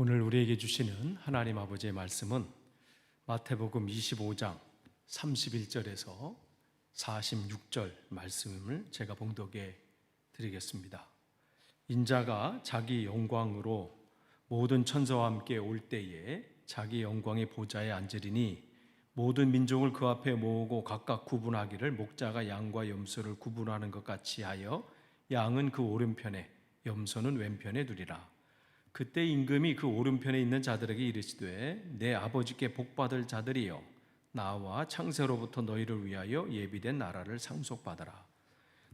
오늘 우리에게 주시는 하나님 아버지의 말씀은 마태복음 25장 31절에서 46절 말씀을 제가 봉독해 드리겠습니다. 인자가 자기 영광으로 모든 천사와 함께 올 때에 자기 영광의 보좌에 앉으리니 모든 민족을 그 앞에 모으고 각각 구분하기를 목자가 양과 염소를 구분하는 것 같이 하여 양은 그 오른편에 염소는 왼편에 두리라. 그때 임금이 그 오른편에 있는 자들에게 이르시되 내 아버지께 복받을 자들이여 나와 창세로부터 너희를 위하여 예비된 나라를 상속받아라.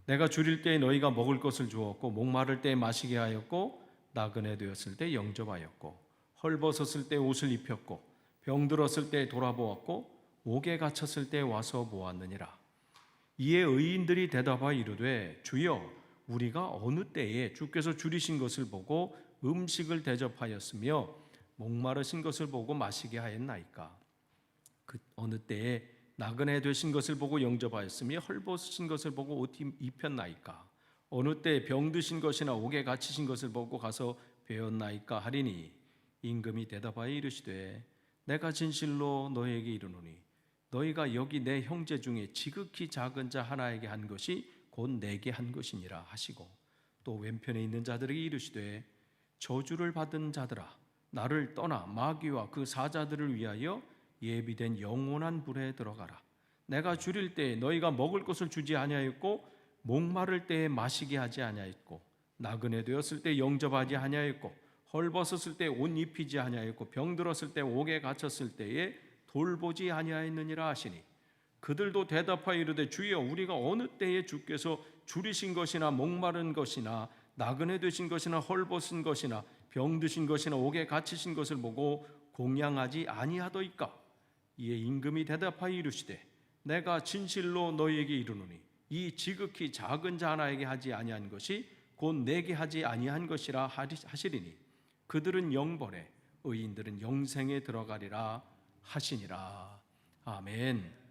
내가 줄일 때에 너희가 먹을 것을 주었고 목마를 때에 마시게 하였고 나그네 되었을 때 영접하였고 헐벗었을 때 옷을 입혔고 병들었을 때 돌아보았고 옥에 갇혔을 때 와서 보았느니라. 이에 의인들이 대답하여 이르되 주여 우리가 어느 때에 주께서 줄이신 것을 보고 음식을 대접하였으며 목마르신 것을 보고 마시게 하였나이까. 그 어느 때에 나그네 되신 것을 보고 영접하였으며 헐벗으신 것을 보고 옷 입혔나이까. 어느 때에 병드신 것이나 옥에 갇히신 것을 보고 가서 배웠나이까 하리니 임금이 대답하여 이르시되 내가 진실로 너희에게 이르노니 너희가 여기 내 형제 중에 지극히 작은 자 하나에게 한 것이 곧 내게 한 것이니라 하시고 또 왼편에 있는 자들에게 이르시되 저주를 받은 자들아 나를 떠나 마귀와 그 사자들을 위하여 예비된 영원한 불에 들어가라. 내가 줄일 때에 너희가 먹을 것을 주지 아니하였고 목마를 때에 마시게 하지 아니하였고 나그네 되었을 때 영접하지 아니하였고 헐벗었을 때 옷 입히지 아니하였고 병들었을 때 옥에 갇혔을 때에 돌보지 아니하였느니라 하시니 그들도 대답하여 이르되 주여 우리가 어느 때에 주께서 줄이신 것이나 목마른 것이나 나그네 되신 것이나 헐벗은 것이나 병드신 것이나 옥에 갇히신 것을 보고 공양하지 아니하더이까. 이에 임금이 대답하여 이르시되 내가 진실로 너희에게 이르노니 이 지극히 작은 자 하나에게 하지 아니한 것이 곧 내게 하지 아니한 것이라 하시리니 그들은 영벌에 의인들은 영생에 들어가리라 하시니라. 아멘.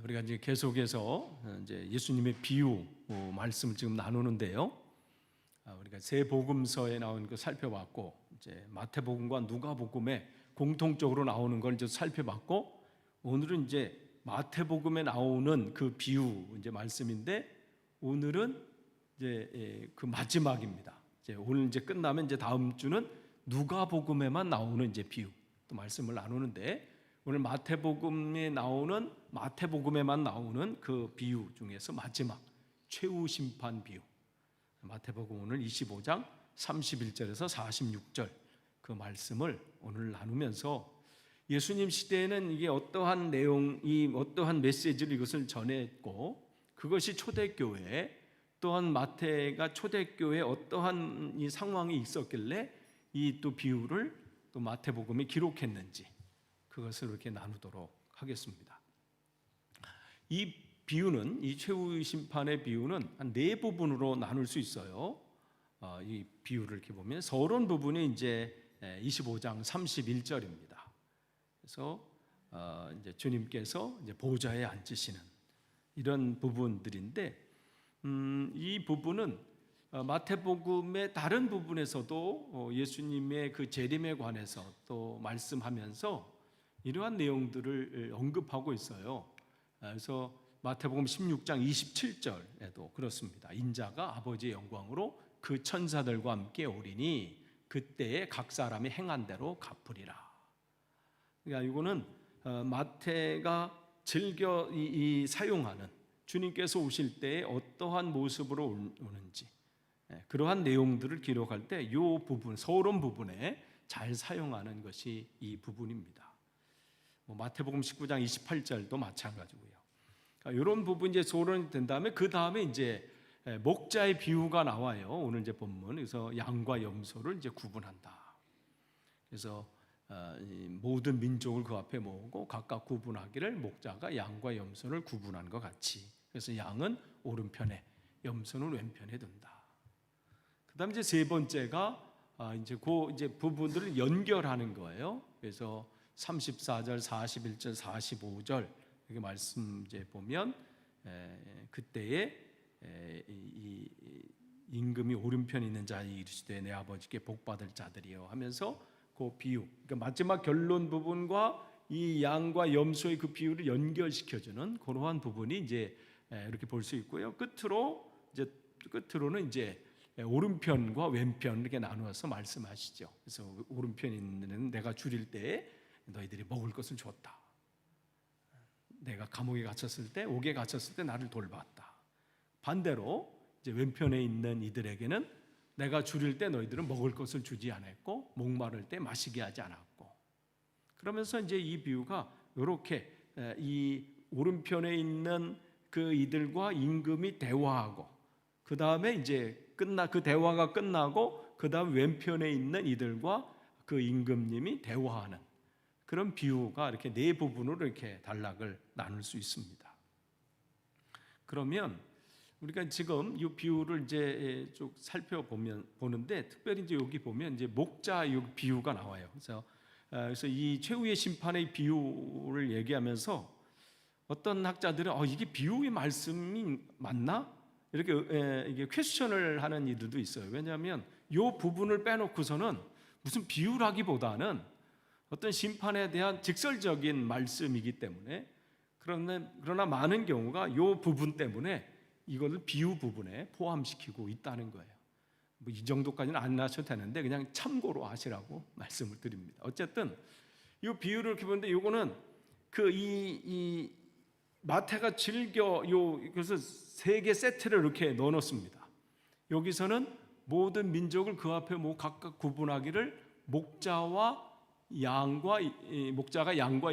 우리가 이제 계속해서 이제 예수님의 비유 말씀을 지금 나누는데요. 우리가 세 복음서에 나온 거 살펴봤고 이제 마태복음과 누가복음에 공통적으로 나오는 걸 이제 살펴봤고 오늘은 이제 마태복음에 나오는 그 비유 이제 말씀인데 오늘은 이제 그 마지막입니다. 이제 오늘 이제 끝나면 이제 다음 주는 누가복음에만 나오는 이제 비유 또 말씀을 나누는데 오늘 마태복음에만 나오는 그 비유 중에서 마지막 최후 심판 비유 마태복음 오늘 25장 31절에서 46절 그 말씀을 오늘 나누면서 예수님 시대에는 이게 어떠한 내용이 어떠한 메시지를 이것을 전했고 그것이 초대교회 또한 마태가 초대교회에 어떠한 이 상황이 있었길래 이 또 비유를 또 마태복음에 기록했는지 그것을 이렇게 나누도록 하겠습니다. 이 비유는 이 최후 심판의 비유는 한 네 부분으로 나눌 수 있어요. 이 비유를 이렇게 보면 서론 부분이 이제 25장 31절입니다. 그래서 이제 주님께서 이제 보좌에 앉으시는 이런 부분들인데 이 부분은 마태복음의 다른 부분에서도 예수님의 그 재림에 관해서 또 말씀하면서 이러한 내용들을 언급하고 있어요. 그래서 마태복음 16장 27절에도 그렇습니다. 인자가 아버지의 영광으로 그 천사들과 함께 오리니 그때에 각 사람이 행한 대로 갚으리라. 그러니까 이거는 마태가 즐겨 사용하는 주님께서 오실 때에 어떠한 모습으로 오는지 그러한 내용들을 기록할 때 이 부분 서론 부분에 잘 사용하는 것이 이 부분입니다. 마태복음 19장 28절도 마찬가지고요. 그러니까 이런 부분 이제 소론이 된 다음에 그 다음에 이제 목자의 비유가 나와요. 오늘 이제 본문 그래서 양과 염소를 이제 구분한다. 그래서 모든 민족을 그 앞에 모으고 각각 구분하기를 목자가 양과 염소를 구분한 것 같이. 그래서 양은 오른편에, 염소는 왼편에 둔다. 그다음 이제 세 번째가 이제 부분들을 연결하는 거예요. 그래서 34절, 41절, 45절 이렇게 말씀 이제 보면 그때에 임금이 오른편에 있는 자니 이르시되 내 아버지께 복받을 자들이요 하면서 그 비유, 그러니까 마지막 결론 부분과 이 양과 염소의 그 비유를 연결시켜주는 그러한 부분이 이제 이렇게 볼 수 있고요. 끝으로는 이제 오른편과 왼편 이렇게 나누어서 말씀하시죠. 그래서 오른편에 있는 내가 줄일 때 너희들이 먹을 것을 줬다. 내가 감옥에 갇혔을 때, 옥에 갇혔을 때 나를 돌봤다. 반대로 이제 왼편에 있는 이들에게는 내가 줄일 때 너희들은 먹을 것을 주지 않았고 목마를 때 마시게 하지 않았고. 그러면서 이제 이 비유가 이렇게 이 오른편에 있는 그 이들과 임금이 대화하고 그 다음에 이제 그 대화가 끝나고 그 다음 왼편에 있는 이들과 그 임금님이 대화하는 그런 비유가 이렇게 네 부분으로 이렇게 단락을 나눌 수 있습니다. 그러면 우리가 지금 이 비유를 이제 쭉 보는데 특별히 이제 여기 보면 이제 목자 비유가 나와요. 그래서 이 최후의 심판의 비유를 얘기하면서 어떤 학자들은 이게 비유의 말씀이 맞나? 이렇게 이게 퀘스천을 하는 이들도 있어요. 왜냐하면 이 부분을 빼놓고서는 무슨 비유라기보다는 어떤 심판에 대한 직설적인 말씀이기 때문에 그러나 많은 경우가 이 부분 때문에 이것을 비유 부분에 포함시키고 있다는 거예요. 뭐 이 정도까지는 안 하셔도 되는데 그냥 참고로 하시라고 말씀을 드립니다. 어쨌든 이 비유를 이렇게 보는데 이거는 이 마태가 그래서 세 개 세트를 이렇게 넣어놓습니다. 여기서는 모든 민족을 그 앞에 각각 구분하기를 목자가 양과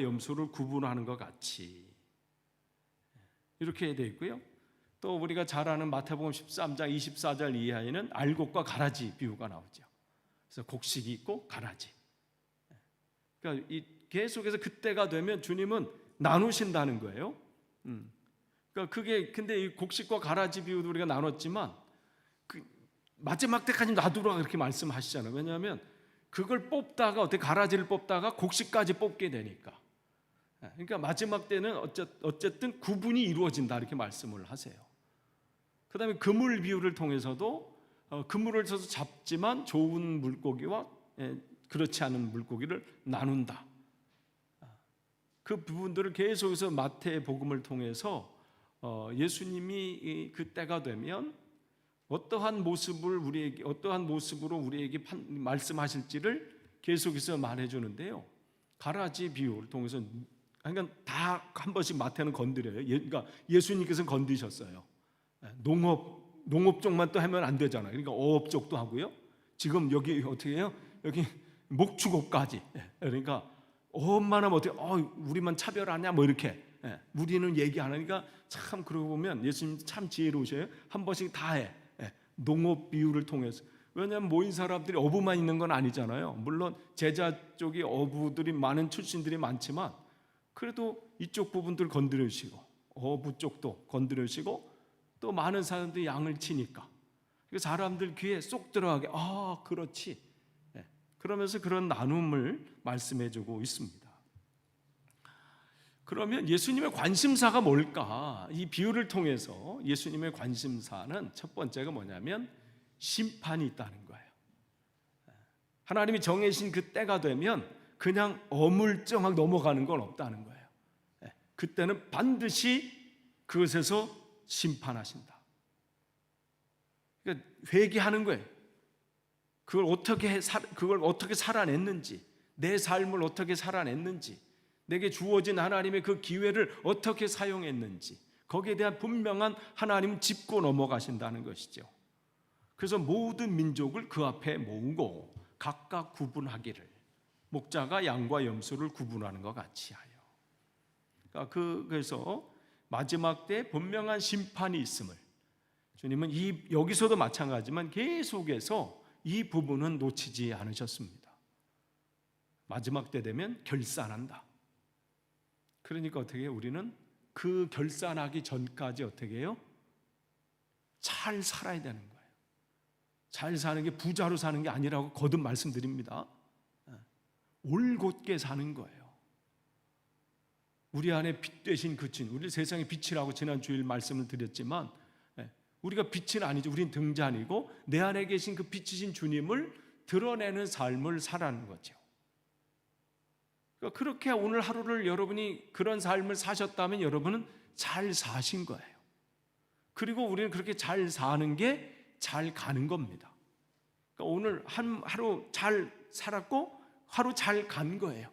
염소를 구분하는 것 같이 이렇게 되어 있고요. 또 우리가 잘 아는 마태복음 13장 24절 이하에는 알곡과 가라지 비유가 나오죠. 그래서 곡식이 있고 가라지. 그러니까 계속해서 그때가 되면 주님은 나누신다는 거예요. 그러니까 근데 이 곡식과 가라지 비유도 우리가 나눴지만 마지막 때까지 놔두라 그렇게 말씀하시잖아요. 왜냐하면 그걸 뽑다가 가라지를 뽑다가 곡식까지 뽑게 되니까. 그러니까 마지막 때는 어쨌든 구분이 이루어진다 이렇게 말씀을 하세요. 그다음에 그물 비유를 통해서도 그물을 쳐서 잡지만 좋은 물고기와 그렇지 않은 물고기를 나눈다. 그 부분들을 계속해서 마태복음을 통해서 예수님이 그때가 되면 어떠한 모습으로 우리에게 말씀하실지를 계속해서 말해주는데요. 가라지 비유를 통해서 그러니까 다 한 번씩 마태는 건드려요. 그러니까 예수님께서는 건드셨어요. 농업 쪽만 또 하면 안 되잖아요. 그러니까 어업 쪽도 하고요. 지금 여기 어떻게 해요? 여기 목축업까지. 그러니까 어업만 하면 어떻게 우리만 차별하냐 뭐 이렇게 우리는 얘기 안 하니까 참 그러고 보면 예수님 참 지혜로우셔요. 한 번씩 다 해. 농업 비유를 통해서. 왜냐하면 모인 사람들이 어부만 있는 건 아니잖아요. 물론 제자 쪽이 어부들이 많은 출신들이 많지만 그래도 이쪽 부분들 건드려주시고 어부 쪽도 건드려주시고 또 많은 사람들이 양을 치니까 사람들 귀에 쏙 들어가게 그렇지. 그러면서 그런 나눔을 말씀해주고 있습니다. 그러면 예수님의 관심사가 뭘까? 이 비유를 통해서 예수님의 관심사는 첫 번째가 뭐냐면 심판이 있다는 거예요. 하나님이 정해진 그 때가 되면 그냥 어물쩡하게 넘어가는 건 없다는 거예요. 그때는 반드시 그것에서 심판하신다. 그러니까 회개하는 거예요. 그걸 어떻게 살아냈는지, 내 삶을 어떻게 살아냈는지, 내게 주어진 하나님의 그 기회를 어떻게 사용했는지 거기에 대한 분명한 하나님은 짚고 넘어가신다는 것이죠. 그래서 모든 민족을 그 앞에 모으고 각각 구분하기를 목자가 양과 염소를 구분하는 것 같이 하여. 그래서 마지막 때 분명한 심판이 있음을 주님은 여기서도 마찬가지지만 계속해서 이 부분은 놓치지 않으셨습니다. 마지막 때 되면 결산한다. 그러니까 어떻게 해요? 우리는 그 결산하기 전까지 어떻게 해요? 잘 살아야 되는 거예요. 잘 사는 게 부자로 사는 게 아니라고 거듭 말씀드립니다. 올곧게 사는 거예요. 우리 안에 빛 되신 그 주님, 우리 세상의 빛이라고 지난 주일 말씀을 드렸지만 우리가 빛은 아니죠. 우린 등잔이고 내 안에 계신 그 빛이신 주님을 드러내는 삶을 살아가는 거죠. 그러니까 그렇게 오늘 하루를 여러분이 그런 삶을 사셨다면 여러분은 잘 사신 거예요. 그리고 우리는 그렇게 잘 사는 게 잘 가는 겁니다. 그러니까 오늘 하루 잘 살았고 하루 잘 간 거예요.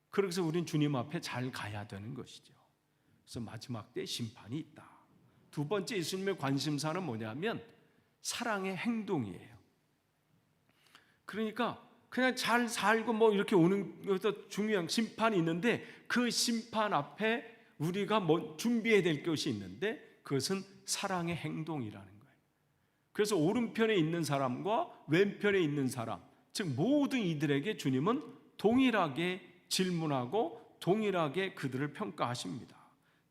그래서 우리는 주님 앞에 잘 가야 되는 것이죠. 그래서 마지막 때 심판이 있다. 두 번째 예수님의 관심사는 뭐냐면 사랑의 행동이에요. 그러니까 그냥 잘 살고 뭐 이렇게 오는 것도 중요한 심판이 있는데 그 심판 앞에 우리가 뭐 준비해야 될 것이 있는데 그것은 사랑의 행동이라는 거예요. 그래서 오른편에 있는 사람과 왼편에 있는 사람, 즉 모든 이들에게 주님은 동일하게 질문하고 동일하게 그들을 평가하십니다.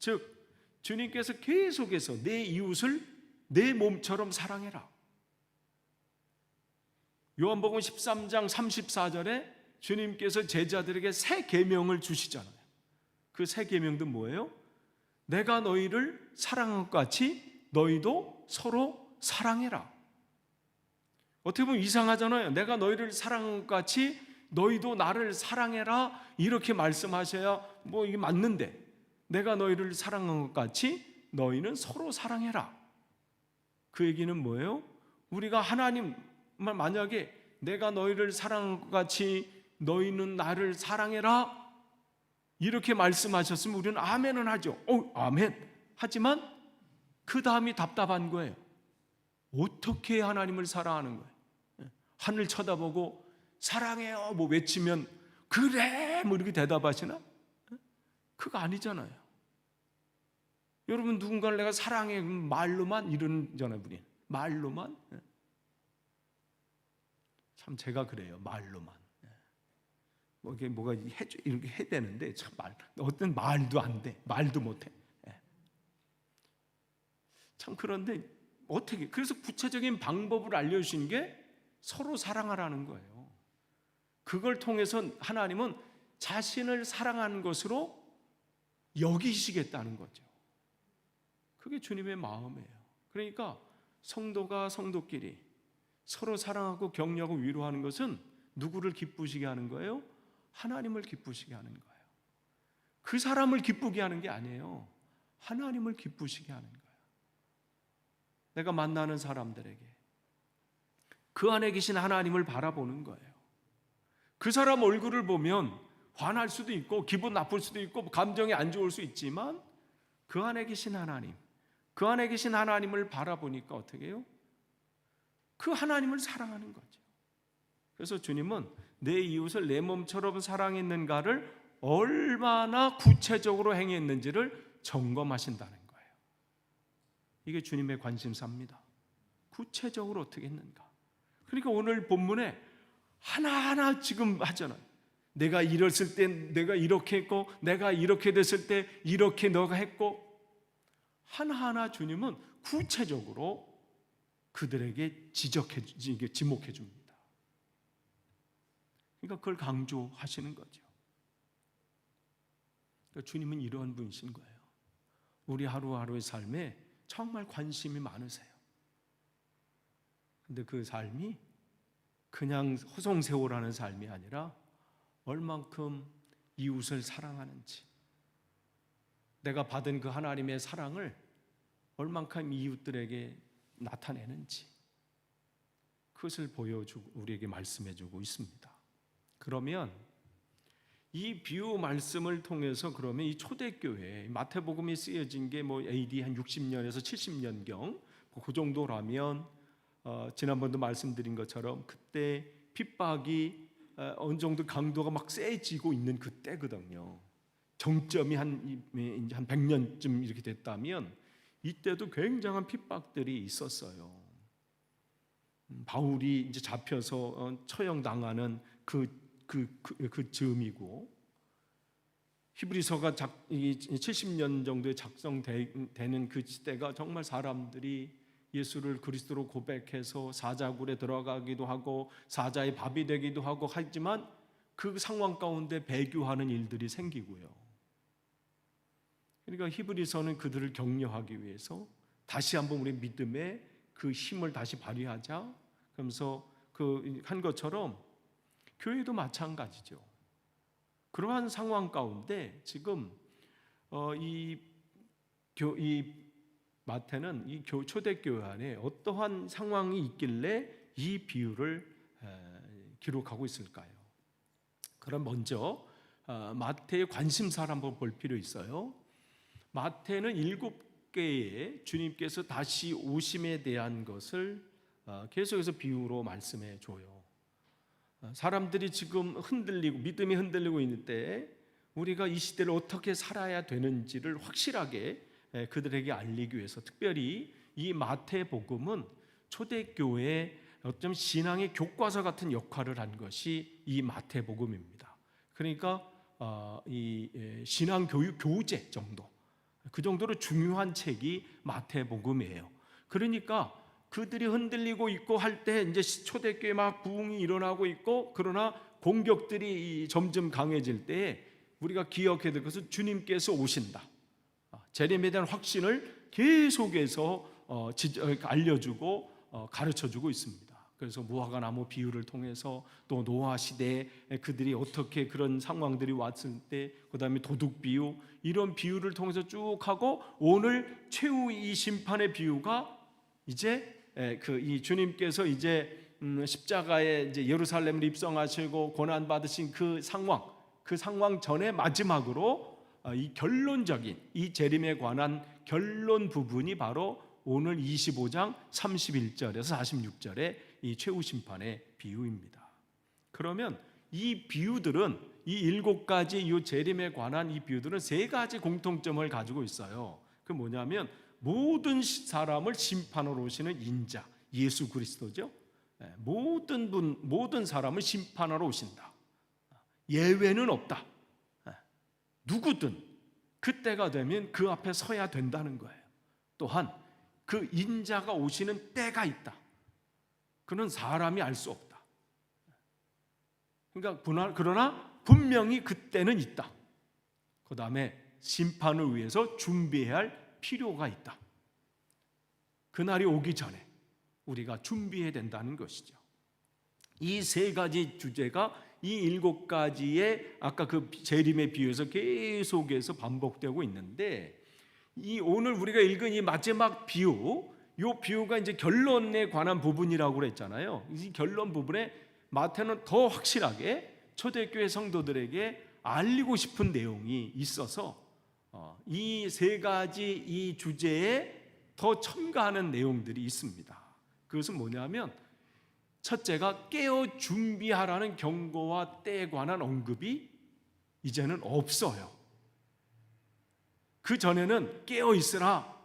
즉 주님께서 계속해서 내 이웃을 내 몸처럼 사랑해라. 요한복음 13장 34절에 주님께서 제자들에게 새 계명을 주시잖아요. 그 새 계명도 뭐예요? 내가 너희를 사랑한 것 같이 너희도 서로 사랑해라. 어떻게 보면 이상하잖아요. 내가 너희를 사랑한 것 같이 너희도 나를 사랑해라 이렇게 말씀하셔야 뭐 이게 맞는데 내가 너희를 사랑한 것 같이 너희는 서로 사랑해라. 그 얘기는 뭐예요? 우리가 하나님을 만약에 내가 너희를 사랑한 것 같이 너희는 나를 사랑해라 이렇게 말씀하셨으면 우리는 아멘은 하죠. 아멘. 하지만 그 다음이 답답한 거예요. 어떻게 하나님을 사랑하는 거예요? 하늘 쳐다보고 사랑해요 뭐 외치면 그래 뭐 이렇게 대답하시나? 그거 아니잖아요. 여러분 누군가를 내가 사랑해 말로만 이러잖아요. 우리 말로만. 참 제가 그래요. 말로만. 뭐 이게 뭐가 해줘 이렇게 해야 되는데 참 어떤 말도 안 돼. 말도 못 해. 참 그런데 어떻게 그래서 구체적인 방법을 알려주신 게 서로 사랑하라는 거예요. 그걸 통해서 하나님은 자신을 사랑하는 것으로 여기시겠다는 거죠. 그게 주님의 마음이에요. 그러니까 성도가 성도끼리 서로 사랑하고 격려하고 위로하는 것은 누구를 기쁘시게 하는 거예요? 하나님을 기쁘시게 하는 거예요. 그 사람을 기쁘게 하는 게 아니에요. 하나님을 기쁘시게 하는 거예요. 내가 만나는 사람들에게 그 안에 계신 하나님을 바라보는 거예요. 그 사람 얼굴을 보면 화날 수도 있고 기분 나쁠 수도 있고 감정이 안 좋을 수 있지만 그 안에 계신 하나님, 그 안에 계신 하나님을 바라보니까 어떻게 해요? 그 하나님을 사랑하는 거죠. 그래서 주님은 내 이웃을 내 몸처럼 사랑했는가를 얼마나 구체적으로 행했는지를 점검하신다는 거예요. 이게 주님의 관심사입니다. 구체적으로 어떻게 했는가. 그러니까 오늘 본문에 하나하나 지금 하잖아요. 내가 이랬을 때 내가 이렇게 했고 내가 이렇게 됐을 때 이렇게 너가 했고 하나하나 주님은 구체적으로 그들에게 지목해 줍니다. 그러니까 그걸 강조하시는 거죠. 그러니까 주님은 이러한 분이신 거예요. 우리 하루하루의 삶에 정말 관심이 많으세요. 근데 그 삶이 그냥 허송세월하는 삶이 아니라 얼만큼 이웃을 사랑하는지, 내가 받은 그 하나님의 사랑을 얼만큼 이웃들에게 나타내는지 그것을 보여주고 우리에게 말씀해주고 있습니다. 그러면 이 비유 말씀을 통해서 그러면 이 초대교회 마태복음이 쓰여진 게 뭐 AD 한 60년에서 70년경 그 정도라면 지난번도 말씀드린 것처럼 그때 핍박이 어느 정도 강도가 막 세지고 있는 그때거든요. 정점이 한 100년쯤 이렇게 됐다면 이때도 굉장한 핍박들이 있었어요. 바울이 이제 잡혀서 처형당하는 그 즈음이고 히브리서가 70년 정도에 작성되는 그 시대가 정말 사람들이 예수를 그리스도로 고백해서 사자굴에 들어가기도 하고 사자의 밥이 되기도 하고 하지만 그 상황 가운데 배교하는 일들이 생기고요. 그러니까 히브리서는 그들을 격려하기 위해서 다시 한번 우리 믿음의 그 힘을 다시 발휘하자. 그러면서 그 한 것처럼 교회도 마찬가지죠. 그러한 상황 가운데 지금 이 마태는 이 초대교회 안에 어떠한 상황이 있길래 이 비유를 기록하고 있을까요? 그럼 먼저 마태의 관심사를 한번 볼 필요 있어요. 마태는 7개의 주님께서 다시 오심에 대한 것을 계속해서 비유로 말씀해 줘요. 사람들이 지금 흔들리고 믿음이 흔들리고 있는 때에 우리가 이 시대를 어떻게 살아야 되는지를 확실하게 그들에게 알리기 위해서 특별히 이 마태복음은 초대교회의 어쩜 신앙의 교과서 같은 역할을 한 것이 이 마태복음입니다. 그러니까 이 신앙 교육 교재 정도, 그 정도로 중요한 책이 마태복음이에요. 그러니까 그들이 흔들리고 있고 할 때 이제 초대교회 막 부흥이 일어나고 있고, 그러나 공격들이 점점 강해질 때에 우리가 기억해야 될 것은 주님께서 오신다. 재림에 대한 확신을 계속해서 알려주고 가르쳐주고 있습니다. 그래서 무화과 나무 비유를 통해서 또 노아 시대에 그들이 어떻게 그런 상황들이 왔을 때, 그 다음에 도둑 비유, 이런 비유를 통해서 쭉 하고 오늘 최후의 심판의 비유가 이제 이 주님께서 이제 십자가에 이제 예루살렘을 입성하시고 고난 받으신 그 상황 전에 마지막으로 이 결론적인 이 재림에 관한 결론 부분이 바로 오늘 25장 31절에서 46절의 이 최후 심판의 비유입니다. 그러면 이 비유들은 이 7가지 이 재림에 관한 이 비유들은 3가지 공통점을 가지고 있어요. 그 뭐냐면 모든 사람을 심판하러 오시는 인자 예수 그리스도죠. 모든 사람을 심판하러 오신다. 예외는 없다. 누구든 그때가 되면 그 앞에 서야 된다는 거예요. 또한 그 인자가 오시는 때가 있다. 그는 사람이 알 수 없다. 그러나 분명히 그때는 있다. 그 다음에 심판을 위해서 준비해야 할 필요가 있다. 그날이 오기 전에 우리가 준비해야 된다는 것이죠. 이 3가지 주제가 이 7가지의 아까 그 재림의 비유에서 계속해서 반복되고 있는데, 이 오늘 우리가 읽은 이 마지막 비유, 이 비유가 이제 결론에 관한 부분이라고 그랬잖아요. 이 결론 부분에 마태는 더 확실하게 초대교회 성도들에게 알리고 싶은 내용이 있어서 이 3가지 이 주제에 더 첨가하는 내용들이 있습니다. 그것은 뭐냐면, 첫째가 깨어 준비하라는 경고와 때에 관한 언급이 이제는 없어요. 그 전에는 깨어 있으라,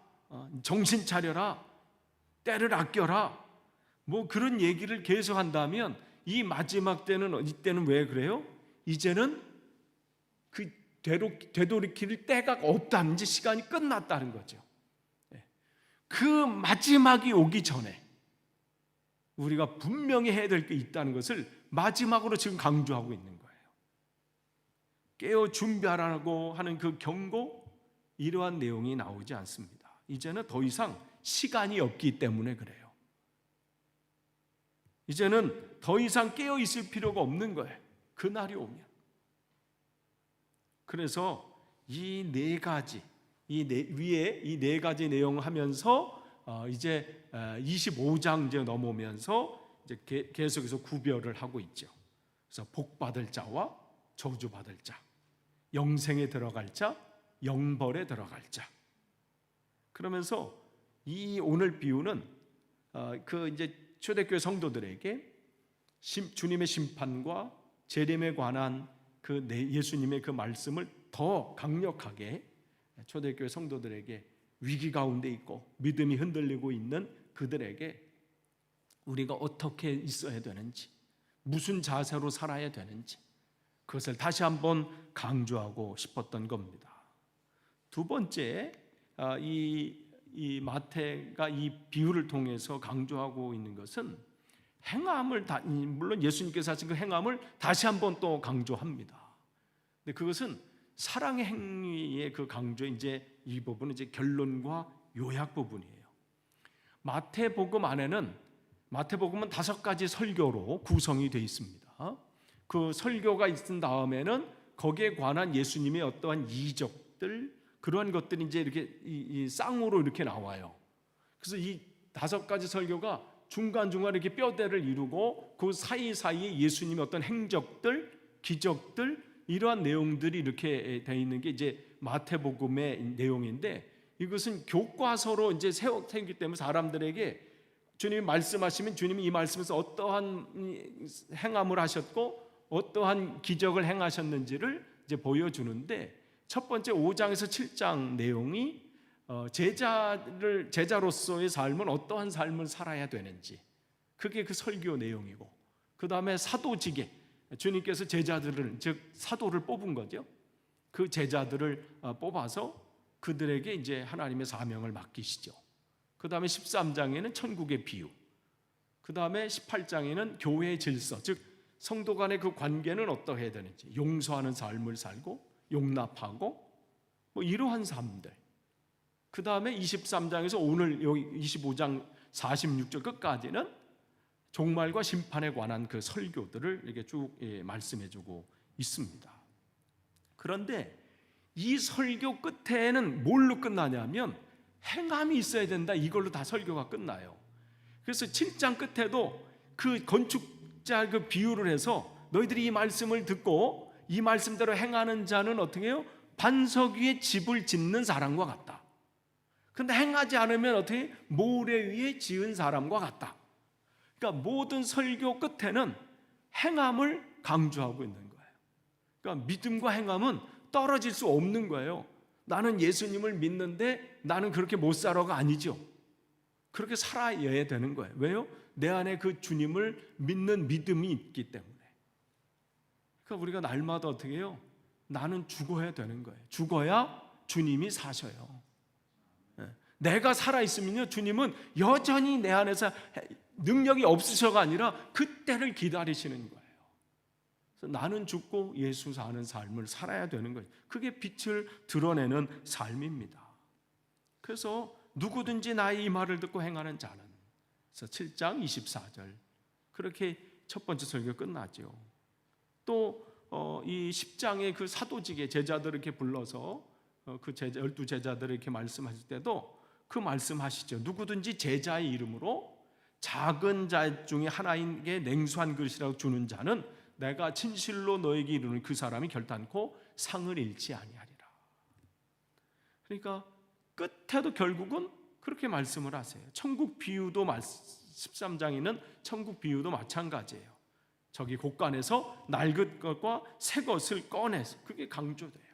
정신 차려라, 때를 아껴라, 뭐 그런 얘기를 계속 한다면 이 마지막 때는, 이때는 왜 그래요? 이제는 그 되돌이킬 때가 없다는, 이제 시간이 끝났다는 거죠. 그 마지막이 오기 전에 우리가 분명히 해야 될 게 있다는 것을 마지막으로 지금 강조하고 있는 거예요. 깨어 준비하라고 하는 그 경고, 이러한 내용이 나오지 않습니다. 이제는 더 이상 시간이 없기 때문에 그래요. 이제는 더 이상 깨어 있을 필요가 없는 거예요. 그날이 오면. 그래서 이 4가지, 위에 이 4가지 내용을 하면서 이제 25장 이제 넘어오면서 이제 계속해서 구별을 하고 있죠. 그래서 복 받을 자와 저주 받을 자, 영생에 들어갈 자, 영벌에 들어갈 자. 그러면서 이 오늘 비유는 그 이제 초대교회 성도들에게 주님의 심판과 재림에 관한 그 예수님의 그 말씀을 더 강력하게 초대교회 성도들에게, 위기 가운데 있고 믿음이 흔들리고 있는 그들에게 우리가 어떻게 있어야 되는지, 무슨 자세로 살아야 되는지, 그것을 다시 한번 강조하고 싶었던 겁니다. 두 번째, 이 마태가 이 비유를 통해서 강조하고 있는 것은 행함을, 물론 예수님께서 하신 그 행함을 다시 한번 또 강조합니다. 근데 그것은 사랑의 행위의 그 강조, 이제 이 부분은 이제 결론과 요약 부분이에요. 마태복음 안에는 마태복음은 5가지 설교로 구성이 되어 있습니다. 그 설교가 있은 다음에는 거기에 관한 예수님의 어떠한 이적들, 그러한 것들이 이제 이렇게 이 쌍으로 이렇게 나와요. 그래서 이 5가지 설교가 중간중간 이렇게 뼈대를 이루고 그 사이사이에 예수님의 어떤 행적들, 기적들, 이러한 내용들이 이렇게 되어 있는 게 이제 마태복음의 내용인데, 이것은 교과서로 이제 세우기 때문에 사람들에게 주님이 말씀하시면 주님이 이 말씀에서 어떠한 행함을 하셨고 어떠한 기적을 행하셨는지를 이제 보여주는데, 첫 번째 5장에서 7장 내용이 제자로서의 삶은 어떠한 삶을 살아야 되는지, 그게 그 설교 내용이고, 그 다음에 사도직에 주님께서 제자들을, 즉 사도를 뽑은 거죠. 그 제자들을 뽑아서 그들에게 이제 하나님의 사명을 맡기시죠. 그 다음에 13장에는 천국의 비유, 그 다음에 18장에는 교회의 질서, 즉 성도 간의 그 관계는 어떠해야 되는지, 용서하는 삶을 살고 용납하고 뭐 이러한 삶들. 그 다음에 23장에서 오늘 여기 25장 46절 끝까지는 종말과 심판에 관한 그 설교들을 이렇게 쭉 말씀해주고 있습니다. 그런데 이 설교 끝에는 뭘로 끝나냐면 행함이 있어야 된다, 이걸로 다 설교가 끝나요. 그래서 7장 끝에도 그 건축자 그 비유를 해서 너희들이 이 말씀을 듣고 이 말씀대로 행하는 자는 어떻게 해요? 반석 위에 집을 짓는 사람과 같다. 근데 행하지 않으면 어떻게? 모래 위에 지은 사람과 같다. 그러니까 모든 설교 끝에는 행함을 강조하고 있는 거예요. 그러니까 믿음과 행함은 떨어질 수 없는 거예요. 나는 예수님을 믿는데 나는 그렇게 못 살아가 아니죠. 그렇게 살아야 되는 거예요. 왜요? 내 안에 그 주님을 믿는 믿음이 있기 때문에. 그러니까 우리가 날마다 어떻게 해요? 나는 죽어야 되는 거예요. 죽어야 주님이 사셔요. 내가 살아있으면요, 주님은 여전히 내 안에서 능력이 없으셔가 아니라 그때를 기다리시는 거예요. 그래서 나는 죽고 예수 사는 삶을 살아야 되는 거예요. 그게 빛을 드러내는 삶입니다. 그래서 누구든지 나의 이 말을 듣고 행하는 자는, 그래서 7장 24절 그렇게 첫 번째 설교 끝나죠. 또 이 10장의 그 사도직의 제자들을 이렇게 불러서 그 12제자들을 이렇게 말씀하실 때도 그 말씀하시죠. 누구든지 제자의 이름으로 작은 자 중에 하나에게 냉수한 그릇이라고 주는 자는 내가 진실로 너에게 이르는 그 사람이 결단코 상을 잃지 아니하리라. 그러니까 끝에도 결국은 그렇게 말씀을 하세요. 천국 비유도 13장에는 천국 비유도 마찬가지예요. 저기 곳간에서 낡은 것과 새 것을 꺼내서, 그게 강조돼요.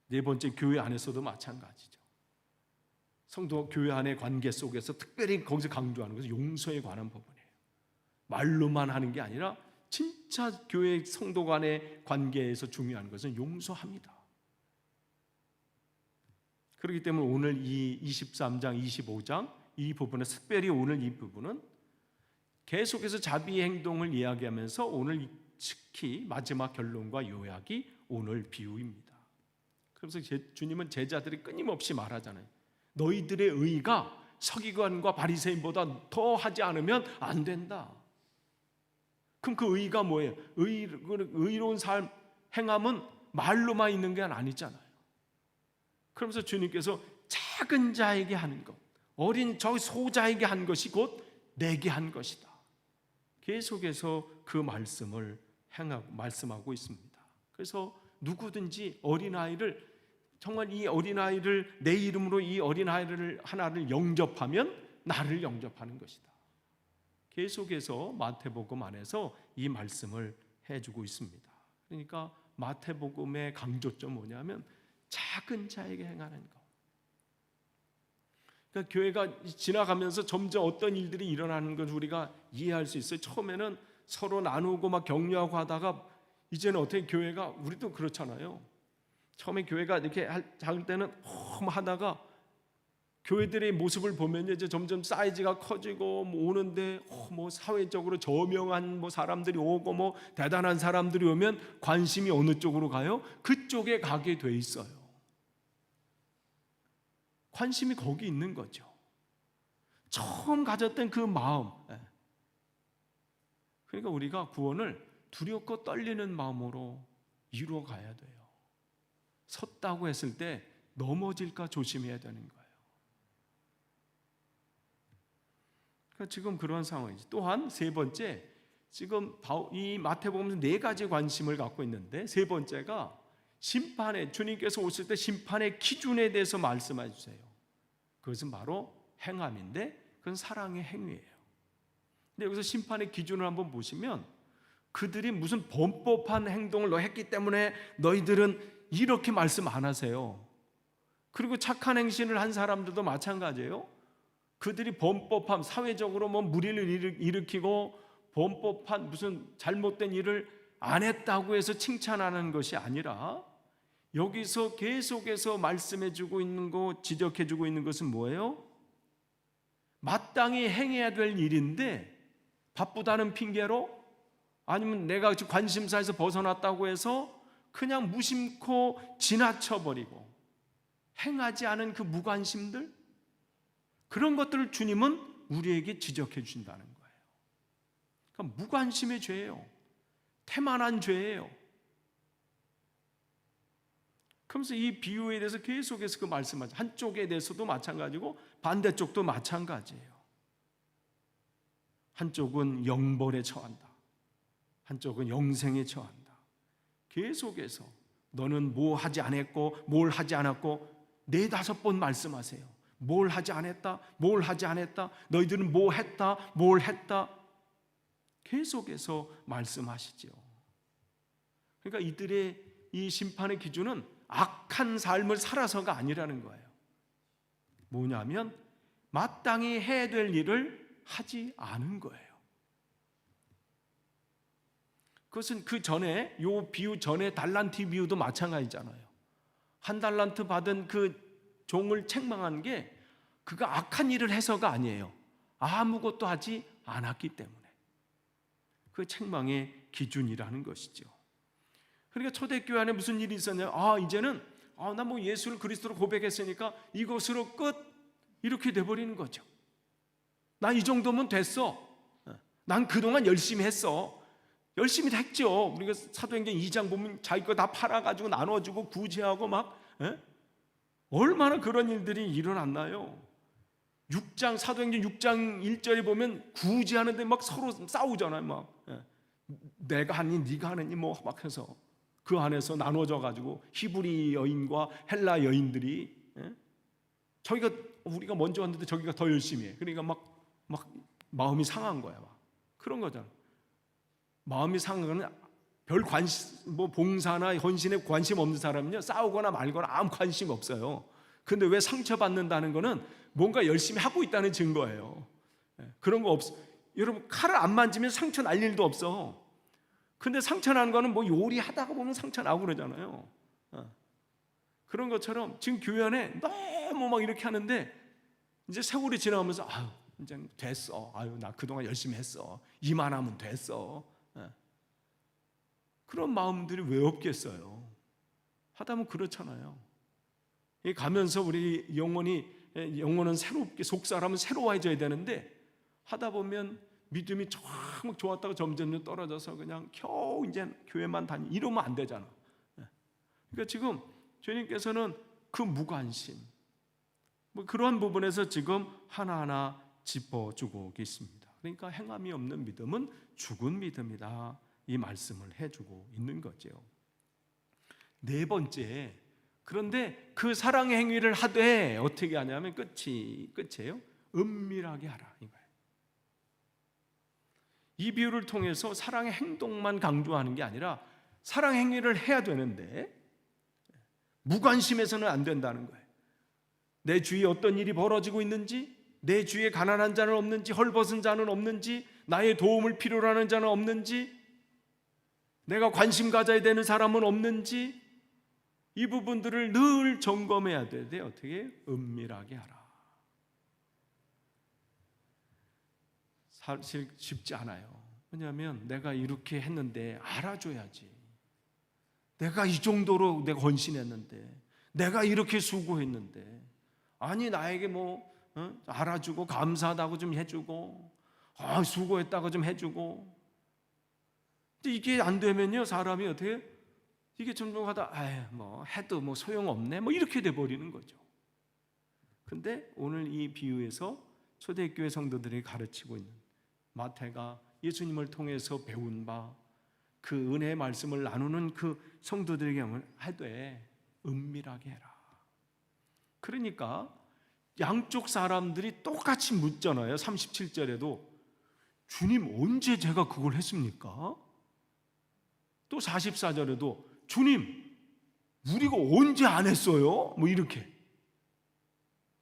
네 번째, 교회 안에서도 마찬가지죠. 성도 교회 안의 관계 속에서 특별히 거기서 강조하는 것은 용서에 관한 부분이에요. 말로만 하는 게 아니라 진짜 교회 성도 간의 관계에서 중요한 것은 용서합니다. 그렇기 때문에 오늘 이 23장, 25장 이 부분은, 특별히 오늘 이 부분은 계속해서 자비의 행동을 이야기하면서 오늘 특히 마지막 결론과 요약이 오늘 비유입니다. 그래서 주님은 제자들이 끊임없이 말하잖아요. 너희들의 의가 서기관과 바리새인보다 더 하지 않으면 안 된다. 그럼 그 의가 뭐예요? 의로운 삶, 행함은 말로만 있는 게 아니잖아요. 그러면서 주님께서 작은 자에게 하는 것, 어린 저 소자에게 한 것이 곧 내게 한 것이다. 계속해서 그 말씀을 말씀하고 있습니다. 그래서 누구든지 어린아이를, 정말 이 어린아이를 내 이름으로 이 어린아이를 하나를 영접하면 나를 영접하는 것이다. 계속해서 마태복음 안에서 이 말씀을 해주고 있습니다. 그러니까 마태복음의 강조점 뭐냐면 작은 자에게 행하는 것. 그러니까 교회가 지나가면서 점점 어떤 일들이 일어나는 걸 우리가 이해할 수 있어요. 처음에는 서로 나누고 막 격려하고 하다가 이제는 어떻게 교회가, 우리도 그렇잖아요. 처음에 교회가 이렇게 할 때는 하다가 교회들의 모습을 보면 이제 점점 사이즈가 커지고 오는데 사회적으로 저명한 사람들이 오고 대단한 사람들이 오면 관심이 어느 쪽으로 가요? 그쪽에 가게 돼 있어요. 관심이 거기 있는 거죠. 처음 가졌던 그 마음. 그러니까 우리가 구원을 두렵고 떨리는 마음으로 이루어 가야 돼요. 섰다고 했을 때 넘어질까 조심해야 되는 거예요. 그러니까 지금 그런 상황이지. 또한 세 번째, 지금 이 마태복음에서 네 가지 관심을 갖고 있는데, 세 번째가 심판에, 주님께서 오실 때 심판의 기준에 대해서 말씀해 주세요. 그것은 바로 행함인데, 그건 사랑의 행위예요. 근데 여기서 심판의 기준을 한번 보시면, 그들이 무슨 범법한 행동을 했기 때문에 너희들은 이렇게 말씀 안 하세요. 그리고 착한 행실을 한 사람들도 마찬가지예요. 그들이 범법한, 사회적으로 뭐 무리를 일으키고 범법한 무슨 잘못된 일을 안 했다고 해서 칭찬하는 것이 아니라, 여기서 계속해서 말씀해주고 있는 거, 지적해주고 있는 것은 뭐예요? 마땅히 행해야 될 일인데 바쁘다는 핑계로, 아니면 내가 관심사에서 벗어났다고 해서 그냥 무심코 지나쳐버리고 행하지 않은 그 무관심들, 그런 것들을 주님은 우리에게 지적해 주신다는 거예요. 그러니까 무관심의 죄예요. 태만한 죄예요. 그러면서 이 비유에 대해서 계속해서 그 말씀하죠. 한쪽에 대해서도 마찬가지고 반대쪽도 마찬가지예요. 한쪽은 영벌에 처한다, 한쪽은 영생에 처한다. 계속해서 너는 뭐 하지 않았고 뭘 하지 않았고 네다섯 번 말씀하세요. 뭘 하지 않았다, 뭘 하지 않았다, 너희들은 뭐 했다, 뭘 했다, 계속해서 말씀하시죠. 그러니까 이들의 이 심판의 기준은 악한 삶을 살아서가 아니라는 거예요. 뭐냐면 마땅히 해야 될 일을 하지 않은 거예요. 그것은 그 전에, 요 비유 전에 달란트 비유도 마찬가지잖아요. 한 달란트 받은 그 종을 책망한 게 그가 악한 일을 해서가 아니에요. 아무것도 하지 않았기 때문에. 그 책망의 기준이라는 것이죠. 그러니까 초대교회 안에 무슨 일이 있었냐? 이제는 나 뭐 예수를 그리스도로 고백했으니까 이것으로 끝, 이렇게 돼버리는 거죠. 나 이 정도면 됐어. 난 그동안 열심히 했어. 열심히 했죠. 우리가 사도행전 2장 보면 자기 거 다 팔아가지고 나눠주고 구제하고 막, 얼마나 그런 일들이 일어났나요? 6장, 사도행전 6장 1절에 보면 구제하는데 막 서로 싸우잖아요. 막 내가 하니 네가 하느니 뭐 막 해서 그 안에서 나눠져 가지고 히브리 여인과 헬라 여인들이, 저기가, 우리가 먼저 왔는데 저기가 더 열심히 해. 그러니까 막 마음이 상한 거야. 막 그런 거잖아. 마음이 상한 거는 별 관심, 뭐 봉사나 헌신에 관심 없는 사람은요, 싸우거나 말거나 아무 관심 없어요. 근데 왜 상처받는다는 거는 뭔가 열심히 하고 있다는 증거예요. 그런 거 없어. 여러분, 칼을 안 만지면 상처 날 일도 없어. 근데 상처 나는 거는 뭐 요리하다가 보면 상처 나고 그러잖아요. 그런 것처럼 지금 교회 안에 너무 막 이렇게 하는데 이제 세월이 지나가면서 이제 됐어. 나 그동안 열심히 했어. 이만하면 됐어. 그런 마음들이 왜 없겠어요? 하다 보면 그렇잖아요. 가면서 우리 영혼은 새롭게, 속사람은 새로워져야 되는데 하다 보면 믿음이 막 좋았다가 점점 떨어져서 그냥 겨우 이제 교회만 이러면 안 되잖아. 그러니까 지금 주님께서는 그 무관심, 뭐 그러한 부분에서 지금 하나하나 짚어주고 계십니다. 그러니까 행함이 없는 믿음은 죽은 믿음이다, 이 말씀을 해주고 있는 거죠. 네 번째, 그런데 그 사랑의 행위를 하되 어떻게 하냐면 끝이에요. 은밀하게 하라, 이거예요. 이 비유를 통해서 사랑의 행동만 강조하는 게 아니라 사랑의 행위를 해야 되는데 무관심해서는 안 된다는 거예요. 내 주위에 어떤 일이 벌어지고 있는지, 내 주위에 가난한 자는 없는지, 헐벗은 자는 없는지, 나의 도움을 필요로 하는 자는 없는지, 내가 관심 가져야 되는 사람은 없는지, 이 부분들을 늘 점검해야 돼. 어떻게? 은밀하게 하라. 사실 쉽지 않아요. 왜냐하면 내가 이렇게 했는데 알아줘야지. 내가 이 정도로 내가 헌신했는데, 내가 이렇게 수고했는데 아니 나에게 뭐 알아주고 감사하다고 좀 해주고 수고했다고 좀 해주고. 근데 이게 안 되면요, 사람이 어떻게 이게 점점 하다 뭐 해도 뭐 소용없네 뭐 이렇게 돼 버리는 거죠. 근데 오늘 이 비유에서 초대교회 성도들이 가르치고 있는, 마태가 예수님을 통해서 배운 바 그 은혜의 말씀을 나누는 그 성도들에게 하되 은밀하게 해라. 그러니까 양쪽 사람들이 똑같이 묻잖아요. 37절에도 주님 언제 제가 그걸 했습니까? 또 44절에도 주님 우리가 언제 안 했어요? 뭐 이렇게.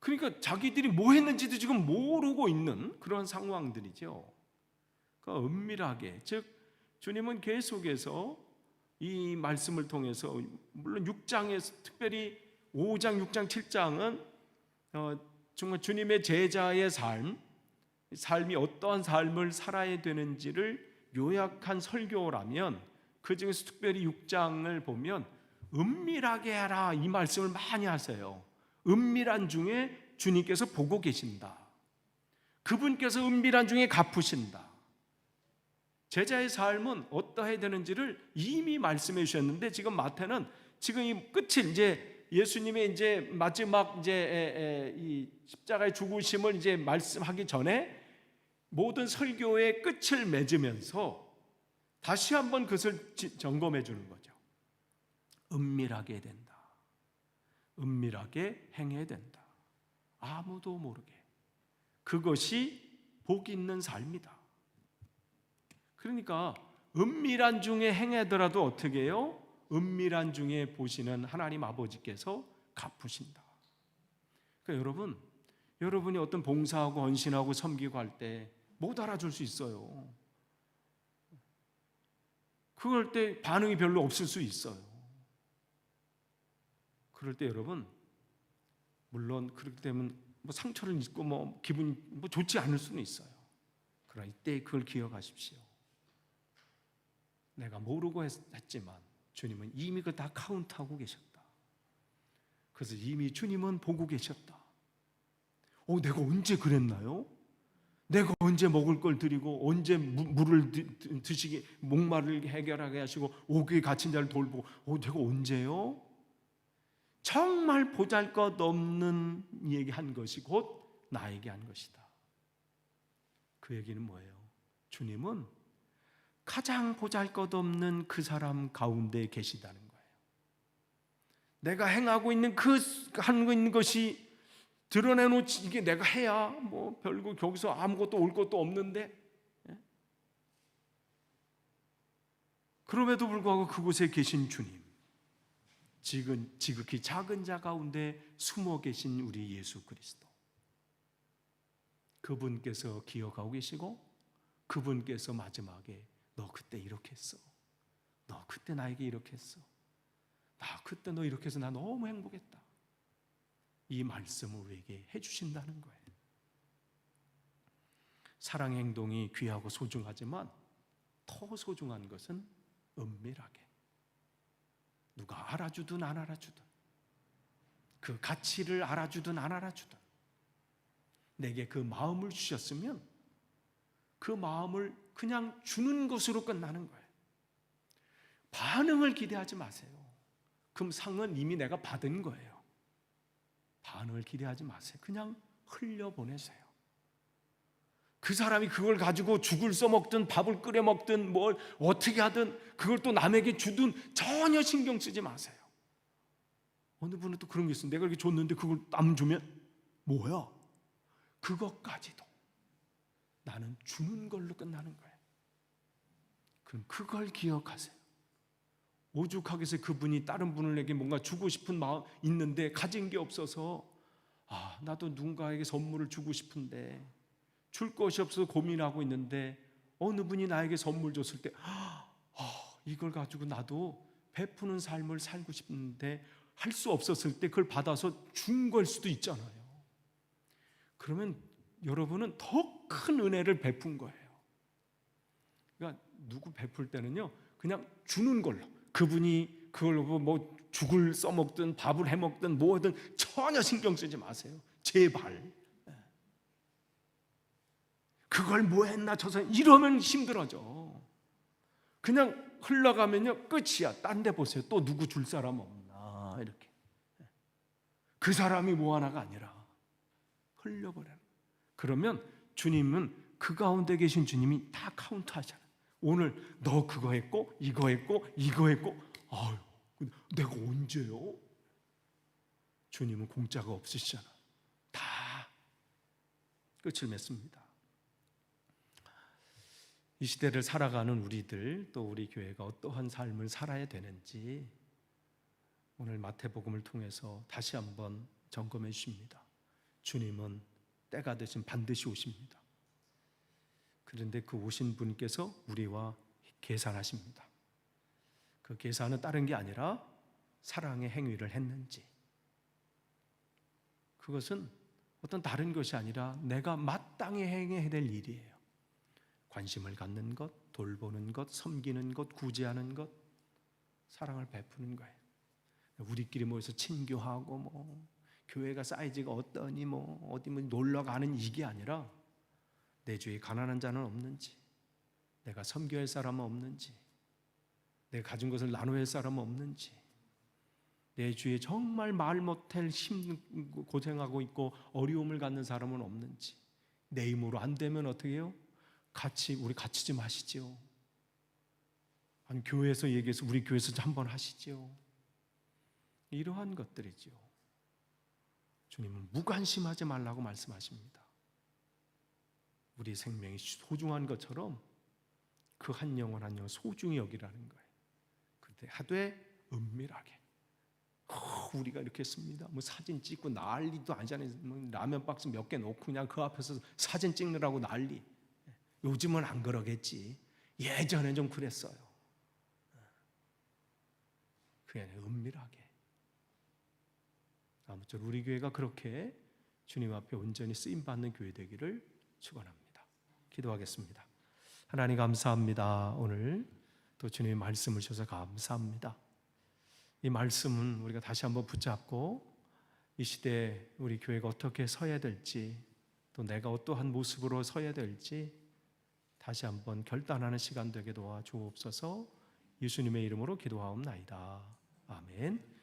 그러니까 자기들이 뭐 했는지도 지금 모르고 있는 그런 상황들이죠. 그러니까 은밀하게, 즉 주님은 계속해서 이 말씀을 통해서, 물론 6장에서 특별히 5장, 6장, 7장은 정말 주님의 제자의 삶이 어떠한 삶을 살아야 되는지를 요약한 설교라면, 그 중에서 특별히 6장을 보면 은밀하게 하라 이 말씀을 많이 하세요. 은밀한 중에 주님께서 보고 계신다. 그분께서 은밀한 중에 갚으신다. 제자의 삶은 어떠해야 되는지를 이미 말씀해 주셨는데, 지금 마태는 지금 이 끝을 이제 예수님의 이제 마지막 이제 이 십자가의 죽으심을 이제 말씀하기 전에 모든 설교의 끝을 맺으면서 다시 한번 그것을 점검해 주는 거죠. 은밀하게 해야 된다. 은밀하게 행해야 된다. 아무도 모르게. 그것이 복 있는 삶이다. 그러니까 은밀한 중에 행하더라도 어떻게 해요? 은밀한 중에 보시는 하나님 아버지께서 갚으신다. 그러니까 여러분이 어떤 봉사하고 헌신하고 섬기고 할 때 못 알아줄 수 있어요. 그럴 때 반응이 별로 없을 수 있어요. 그럴 때 여러분, 물론 그렇게 되면 뭐 상처를 입고 뭐 기분이 뭐 좋지 않을 수는 있어요. 그러나 이때 그걸 기억하십시오. 내가 모르고 했지만 주님은 이미 그걸 다 카운트하고 계셨다. 그래서 이미 주님은 보고 계셨다. 내가 언제 그랬나요? 내가 언제 먹을 걸 드리고, 언제 물을 드시게, 목마를 해결하게 하시고, 옥에 갇힌 자를 돌보고, 내가 언제요? 정말 보잘것없는 얘기한 것이 곧 나에게 한 것이다. 그 얘기는 뭐예요? 주님은 가장 보잘것없는 그 사람 가운데 계시다는 거예요. 내가 행하고 있는 하고 있는 것이 드러내놓지, 이게 내가 해야 뭐 별거 거기서 아무것도 올 것도 없는데, 그럼에도 불구하고 그곳에 계신 주님, 지극히 작은 자 가운데 숨어 계신 우리 예수 그리스도, 그분께서 기억하고 계시고, 그분께서 마지막에 너 그때 이렇게 했어, 너 그때 나에게 이렇게 했어, 나 그때 너 이렇게 해서 나 너무 행복했다, 이 말씀을 우리에게 해주신다는 거예요. 사랑의 행동이 귀하고 소중하지만 더 소중한 것은 은밀하게, 누가 알아주든 안 알아주든, 그 가치를 알아주든 안 알아주든, 내게 그 마음을 주셨으면 그 마음을 그냥 주는 것으로 끝나는 거예요. 반응을 기대하지 마세요. 그럼 상은 이미 내가 받은 거예요. 반응을 기대하지 마세요. 그냥 흘려보내세요. 그 사람이 그걸 가지고 죽을 써먹든 밥을 끓여 먹든 뭘 어떻게 하든 그걸 또 남에게 주든 전혀 신경 쓰지 마세요. 어느 분은 또 그런 게 있어요. 내가 이렇게 줬는데 그걸 남 주면 뭐야? 그것까지도 나는 주는 걸로 끝나는 거예요. 그럼 그걸 기억하세요. 오죽하게 해서 그분이 다른 분에게 뭔가 주고 싶은 마음 있는데 가진 게 없어서, 나도 누군가에게 선물을 주고 싶은데 줄 것이 없어서 고민하고 있는데 어느 분이 나에게 선물 줬을 때 이걸 가지고 나도 베푸는 삶을 살고 싶은데 할 수 없었을 때 그걸 받아서 준 걸 수도 있잖아요. 그러면 여러분은 더 큰 은혜를 베푼 거예요. 그러니까 누구 베풀 때는요, 그냥 주는 걸로, 그분이 그걸 뭐 죽을 써먹든 밥을 해먹든 뭐든 전혀 신경 쓰지 마세요. 제발. 그걸 뭐 했나 저서 이러면 힘들어져. 그냥 흘러가면요 끝이야. 딴 데 보세요. 또 누구 줄 사람 없나 이렇게. 그 사람이 뭐 하나가 아니라 흘려버려요. 그러면 주님은 그 가운데 계신 주님이 다 카운트하잖아요. 오늘 너 그거 했고 이거 했고 이거 했고 아유 내가 언제요? 주님은 공짜가 없으시잖아. 다 끝을 맺습니다. 이 시대를 살아가는 우리들 또 우리 교회가 어떠한 삶을 살아야 되는지 오늘 마태복음을 통해서 다시 한번 점검해 주십니다. 주님은 때가 되신 반드시 오십니다. 그런데 그 오신 분께서 우리와 계산하십니다. 그 계산은 다른 게 아니라 사랑의 행위를 했는지, 그것은 어떤 다른 것이 아니라 내가 마땅히 행해야 될 일이에요. 관심을 갖는 것, 돌보는 것, 섬기는 것, 구제하는 것, 사랑을 베푸는 거예요. 우리끼리 모여서 친교하고 뭐 교회가 사이즈가 어떠니 뭐 어디 뭐 놀러 가는 이게 아니라 내 주위에 가난한 자는 없는지, 내가 섬겨야 할 사람은 없는지, 내가 가진 것을 나눠야 할 사람은 없는지, 내 주위에 정말 말 못할 고생하고 있고 어려움을 갖는 사람은 없는지, 내 힘으로 안 되면 어떻게 해요? 우리 같이 좀 하시죠. 아니 교회에서 얘기해서 우리 교회에서 한번 하시죠. 이러한 것들이죠. 주님은 무관심하지 말라고 말씀하십니다. 우리 생명이 소중한 것처럼 그 한 영혼 한 영혼 소중히 여기라는 거예요. 그런데 하되 은밀하게. 우리가 이렇게 했습니다. 뭐 사진 찍고 난리도 아니잖아요. 뭐 라면 박스 몇 개 놓고 그냥 그 앞에서 사진 찍느라고 난리. 요즘은 안 그러겠지. 예전에 좀 그랬어요. 그게 아니라 은밀하게. 아무쪼록 우리 교회가 그렇게 주님 앞에 온전히 쓰임받는 교회 되기를 축원합니다. 기도하겠습니다. 하나님 감사합니다. 오늘 또 주님의 말씀을 주셔서 감사합니다. 이 말씀은 우리가 다시 한번 붙잡고 이 시대에 우리 교회가 어떻게 서야 될지, 또 내가 어떠한 모습으로 서야 될지 다시 한번 결단하는 시간 되게 도와주옵소서. 예수님의 이름으로 기도하옵나이다. 아멘.